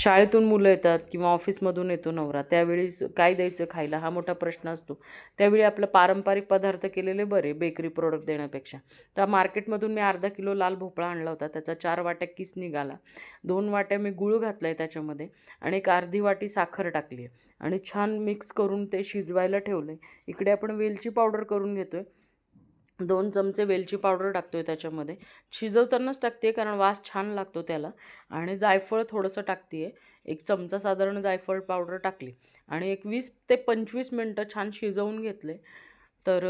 शाळेतून मुलं येतात किंवा ऑफिसमधून येतो नवरा, त्यावेळी काय द्यायचं खायला हा मोठा प्रश्न असतो. त्यावेळी आपलं पारंपरिक पदार्थ केलेले बरे बेकरी प्रोडक्ट देण्यापेक्षा. तर मार्केटमधून मी अर्धा किलो लाल भोपळा आणला होता. त्याचा 4 वाट्या किस निघाला. 2 वाट्या मी गूळ घातला आहे त्याच्यामध्ये आणि एक अर्धी वाटी साखर टाकली आहे आणि छान मिक्स करून ते शिजवायला ठेवलं आहे. इकडे आपण वेलची पावडर करून घेतो आहे. 2 चमचे वेलची पावडर टाकतो आहे त्याच्यामध्ये. शिजवतानाच टाकते आहे कारण वास छान लागतो त्याला. आणि जायफळ थोडंसं टाकते आहे. 1 चमचा साधारण जायफळ पावडर टाकली आणि एक 20 ते 25 मिनटं छान शिजवून घेतले. तर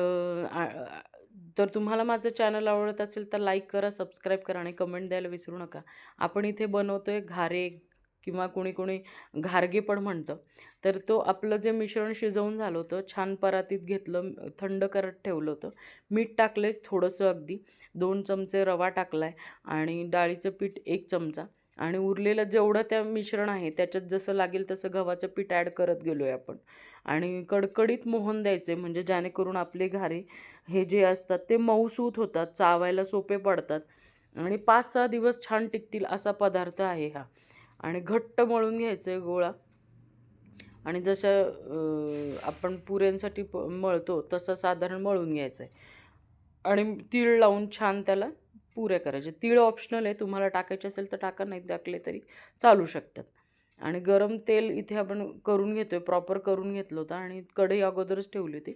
तर तुम्हाला माझं चॅनल आवडत असेल तर लाईक करा, सबस्क्राईब करा आणि कमेंट द्यायला विसरू नका. आपण इथे बनवतो आहे घारे किंवा कोणी कोणी घारगे पण म्हणतं. तर तो आपलं जे मिश्रण शिजवून झालं होतं छान परातीत घेतलं, थंड करत ठेवलं होतं. मीठ टाकले थोडंसं अगदी. 2 चमचे रवा टाकला आहे आणि डाळीचं पीठ 1 चमचा आणि उरलेलं जेवढं त्या मिश्रण आहे त्याच्यात जसं लागेल तसं गव्हाचं पीठ ॲड करत गेलो आहे आपण. आणि कडकडीत मोहन द्यायचे म्हणजे जेणेकरून आपले घारे हे जे असतात ते मऊसूत होतात, चावायला सोपे पडतात आणि 5-6 दिवस छान टिकतील असा पदार्थ आहे हा. आणि घट्ट मळून घ्यायचं आहे गोळा आणि जसं आपण पुऱ्यांसाठी मळतो तसं साधारण मळून घ्यायचं आहे आणि तीळ लावून छान त्याला पुऱ्या करायच्या. तीळ ऑप्शनल आहे, तुम्हाला टाकायचे असेल तर टाका, नाही टाकले तरी चालू शकतात. आणि गरम तेल इथे आपण करून घेतो आहे, प्रॉपर करून घेतलं होतं आणि कढई अगोदरच ठेवली होती.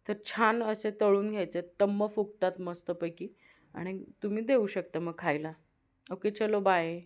तर छान असे तळून घ्यायचे, टम्म फुगतात मस्तपैकी आणि तुम्ही देऊ शकता मग खायला. ओके, चलो बाय.